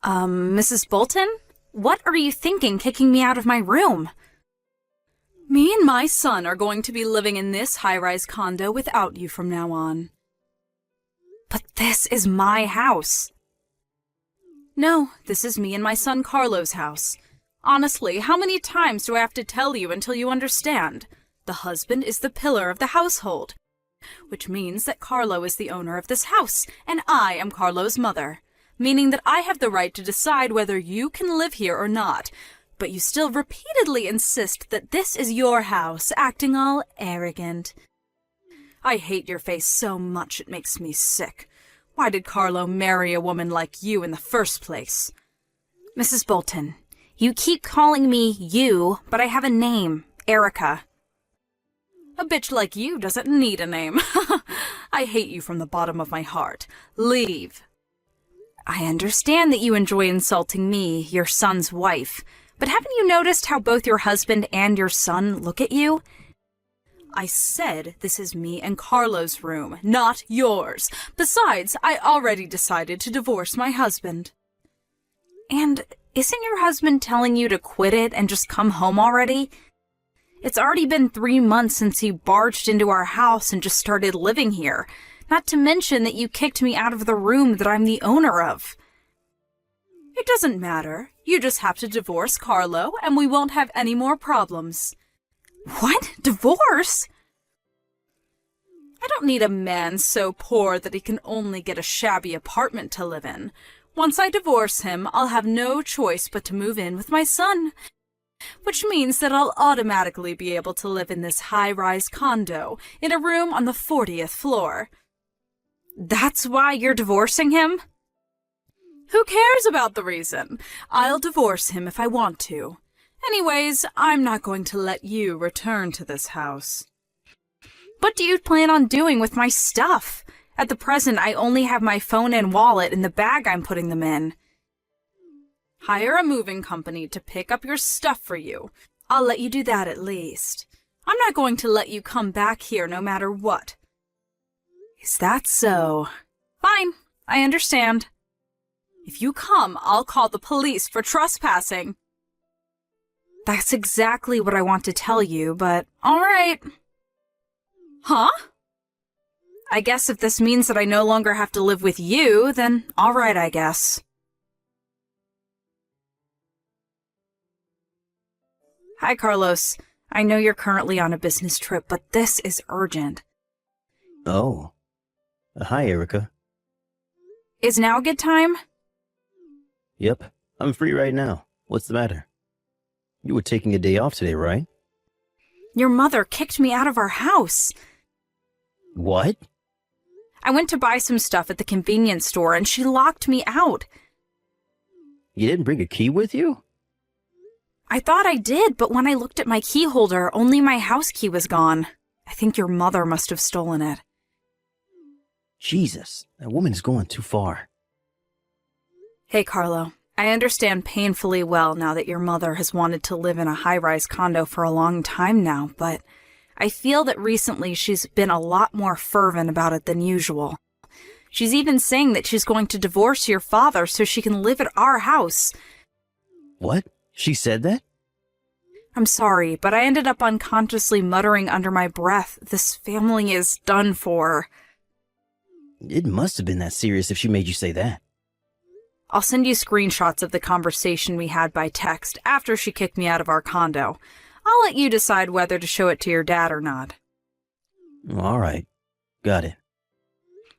Mrs. Bolton? What are you thinking kicking me out of my room? Me and my son are going to be living in this high-rise condo without you from now on. But this is my house. No, this is me and my son Carlo's house. Honestly, how many times do I have to tell you until you understand? The husband is the pillar of the household, which means that Carlo is the owner of this house, and I am Carlo's mother, meaning that I have the right to decide whether you can live here or not, but you still repeatedly insist that this is your house, acting all arrogant. I hate your face so much it makes me sick. Why did Carlo marry a woman like you in the first place? Mrs. Bolton, you keep calling me you, but I have a name, Erica. A bitch like you doesn't need a name. I hate you from the bottom of my heart. Leave. I understand that you enjoy insulting me, your son's wife, but haven't you noticed how both your husband and your son look at you? I said this is me and Carlo's room, not yours. Besides, I already decided to divorce my husband. And isn't your husband telling you to quit it and just come home already? It's already been 3 months since you barged into our house and just started living here, not to mention that you kicked me out of the room that I'm the owner of. It doesn't matter. You just have to divorce Carlo, and we won't have any more problems. What? Divorce? I don't need a man so poor that he can only get a shabby apartment to live in. Once I divorce him, I'll have no choice but to move in with my son, which means that I'll automatically be able to live in this high-rise condo in a room on the 40th floor. That's why you're divorcing him? Who cares about the reason? I'll divorce him if I want to. Anyways, I'm not going to let you return to this house. What do you plan on doing with my stuff? At the present, I only have my phone and wallet in the bag I'm putting them in. Hire a moving company to pick up your stuff for you. I'll let you do that at least. I'm not going to let you come back here no matter what. Is that so? Fine, I understand. If you come, I'll call the police for trespassing. That's exactly what I want to tell you, but all right. Huh? I guess if this means that I no longer have to live with you, then all right, I guess. Hi, Carlos. I know you're currently on a business trip, but this is urgent. Oh. Hi, Erica. Is now a good time? Yep, I'm free right now. What's the matter? You were taking a day off today, right? Your mother kicked me out of our house. What? I went to buy some stuff at the convenience store and she locked me out. You didn't bring a key with you? I thought I did, but when I looked at my key holder, only my house key was gone. I think your mother must have stolen it. Jesus, that woman is going too far. Hey, Carlo. I understand painfully well now that your mother has wanted to live in a high-rise condo for a long time now, but I feel that recently she's been a lot more fervent about it than usual. She's even saying that she's going to divorce your father so she can live at our house. What? She said that? I'm sorry, but I ended up unconsciously muttering under my breath, "This family is done for." It must have been that serious if she made you say that. I'll send you screenshots of the conversation we had by text after she kicked me out of our condo. I'll let you decide whether to show it to your dad or not. All right. Got it.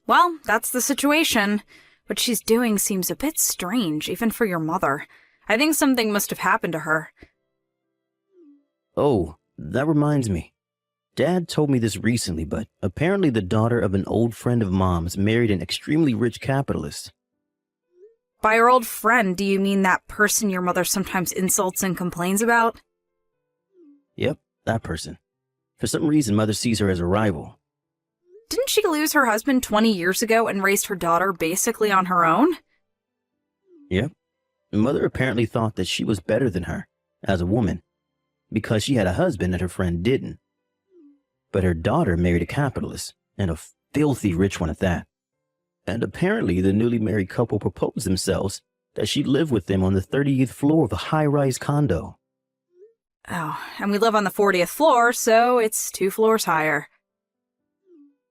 Well, that's the situation. What she's doing seems a bit strange, even for your mother. I think something must have happened to her. Oh, that reminds me. Dad told me this recently, but apparently the daughter of an old friend of Mom's married an extremely rich capitalist. By your old friend, do you mean that person your mother sometimes insults and complains about? Yep, that person. For some reason, Mother sees her as a rival. Didn't she lose her husband 20 years ago and raised her daughter basically on her own? Yep. Mother apparently thought that she was better than her, as a woman, because she had a husband that her friend didn't. But her daughter married a capitalist, and a filthy rich one at that. And apparently the newly married couple proposed themselves that she'd live with them on the 30th floor of a high-rise condo. Oh, and we live on the 40th floor, so it's 2 floors higher.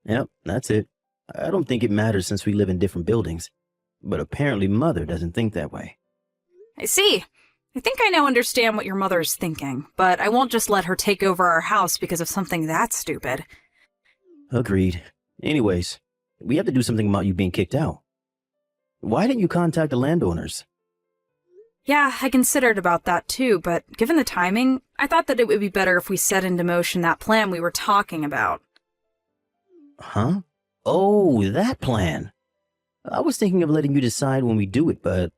Yep, that's it. I don't think it matters since we live in different buildings, but apparently Mother doesn't think that way. I see. I think I now understand what your mother's thinking, but I won't just let her take over our house because of something that stupid. Agreed. Anyways, we have to do something about you being kicked out. Why didn't you contact the landowners? Yeah, I considered about that too, but given the timing, I thought that it would be better if we set into motion that plan we were talking about. Huh? Oh, that plan. I was thinking of letting you decide when we do it, but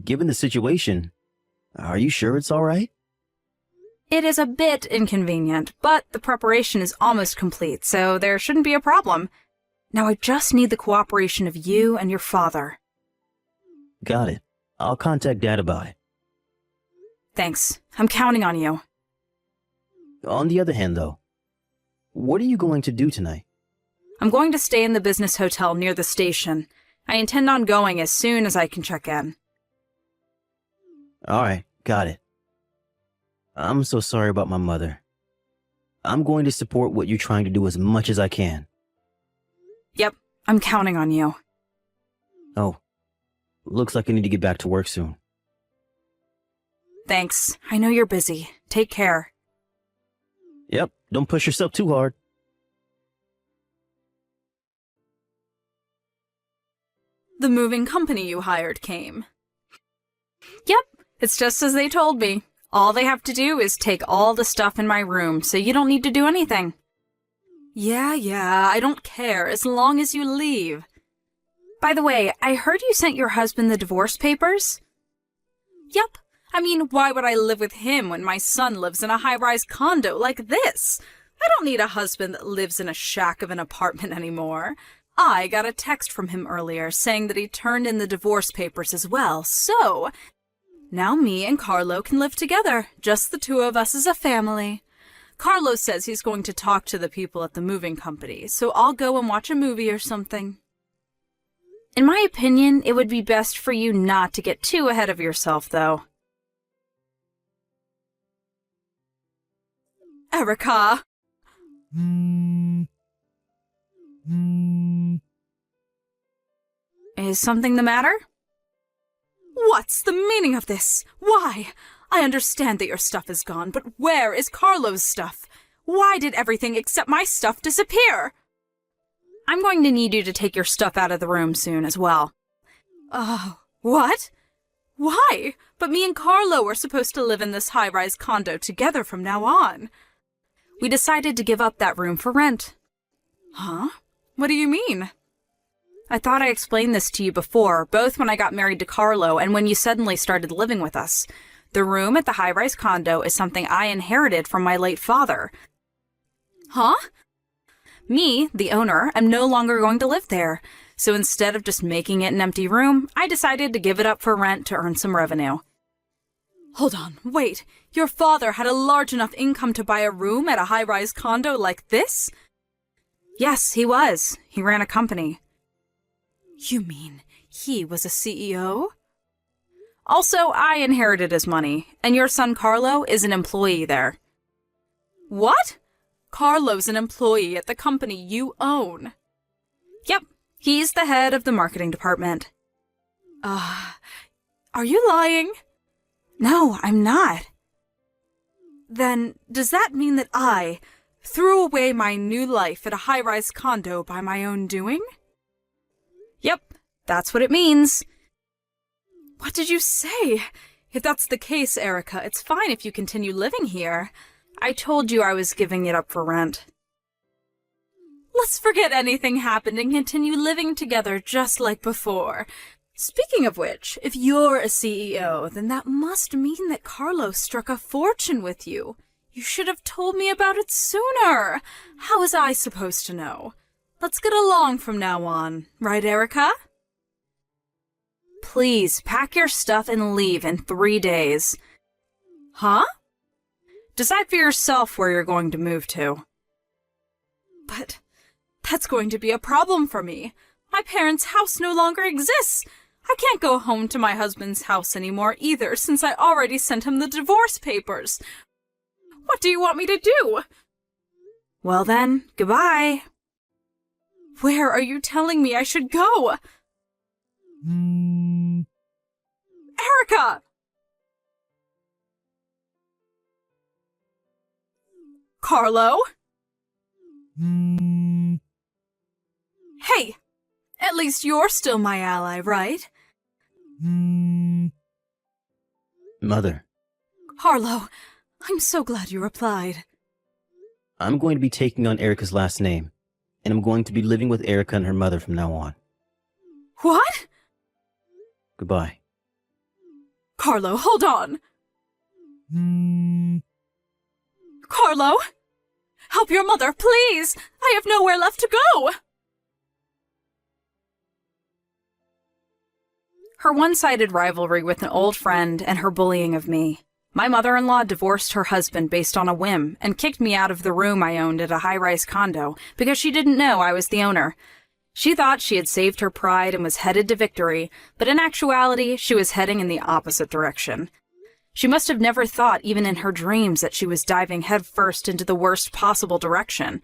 given the situation, are you sure it's all right? It is a bit inconvenient, but the preparation is almost complete, so there shouldn't be a problem. Now I just need the cooperation of you and your father. Got it. I'll contact Dad about it. Thanks. I'm counting on you. On the other hand, though, what are you going to do tonight? I'm going to stay in the business hotel near the station. I intend on going as soon as I can check in. All right, got it. I'm so sorry about my mother. I'm going to support what you're trying to do as much as I can. Yep, I'm counting on you. Oh, looks like I need to get back to work soon. Thanks. I know you're busy. Take care. Yep, don't push yourself too hard. The moving company you hired came. Yep, it's just as they told me. All they have to do is take all the stuff in my room, so you don't need to do anything. Yeah, I don't care as long as you leave. By the way, I heard you sent your husband the divorce papers? Yep. I mean, why would I live with him when my son lives in a high-rise condo like this? I don't need a husband that lives in a shack of an apartment anymore. I got a text from him earlier saying that he turned in the divorce papers as well, so now me and Carlo can live together, just the two of us as a family. Carlo says he's going to talk to the people at the moving company, so I'll go and watch a movie or something. In my opinion, it would be best for you not to get too ahead of yourself, though. Erica! Is something the matter? What's the meaning of this? Why? I understand that your stuff is gone, but where is Carlo's stuff? Why did everything except my stuff disappear? I'm going to need you to take your stuff out of the room soon as well. What? Why? But me and Carlo are supposed to live in this high-rise condo together from now on. We decided to give up that room for rent. Huh? What do you mean? I thought I explained this to you before, both when I got married to Carlo and when you suddenly started living with us. The room at the high-rise condo is something I inherited from my late father. Huh? Me, the owner, am no longer going to live there, so instead of just making it an empty room, I decided to give it up for rent to earn some revenue. Hold on, wait. Your father had a large enough income to buy a room at a high-rise condo like this? Yes, he was. He ran a company. You mean he was a CEO? Also, I inherited his money, and your son Carlo is an employee there. What? Carlo's an employee at the company you own. Yep, he's the head of the marketing department. Are you lying? No, I'm not. Then, does that mean that I threw away my new life at a high-rise condo by my own doing? Yep, that's what it means. What did you say? If that's the case, Erica, it's fine if you continue living here. I told you I was giving it up for rent. Let's forget anything happened and continue living together just like before. Speaking of which, if you're a CEO, then that must mean that Carlo struck a fortune with you. You should have told me about it sooner. How was I supposed to know? Let's get along from now on, right, Erica? Please, pack your stuff and leave in 3 days. Huh? Decide for yourself where you're going to move to. But that's going to be a problem for me. My parents' house no longer exists. I can't go home to my husband's house anymore either, since I already sent him the divorce papers. What do you want me to do? Well then, goodbye. Where are you telling me I should go? Erica! Carlo? Hey, at least you're still my ally, right? Mother, Carlo, I'm so glad you replied. I'm going to be taking on Erica's last name, and I'm going to be living with Erica and her mother from now on. What? Goodbye. Carlo, hold on. Carlo? Help your mother, please! I have nowhere left to go! Her one-sided rivalry with an old friend and her bullying of me. My mother-in-law divorced her husband based on a whim and kicked me out of the room I owned at a high-rise condo because she didn't know I was the owner. She thought she had saved her pride and was headed to victory, but in actuality, she was heading in the opposite direction. She must have never thought, even in her dreams, that she was diving headfirst into the worst possible direction.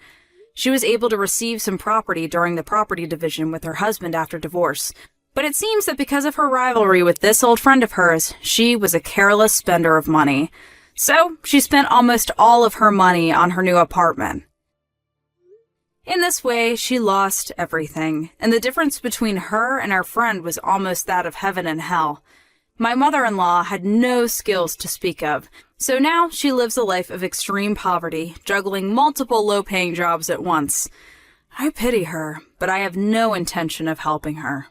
She was able to receive some property during the property division with her husband after divorce, but it seems that because of her rivalry with this old friend of hers, she was a careless spender of money. So, she spent almost all of her money on her new apartment. In this way, she lost everything, and the difference between her and her friend was almost that of heaven and hell. My mother-in-law had no skills to speak of, so now she lives a life of extreme poverty, juggling multiple low-paying jobs at once. I pity her, but I have no intention of helping her.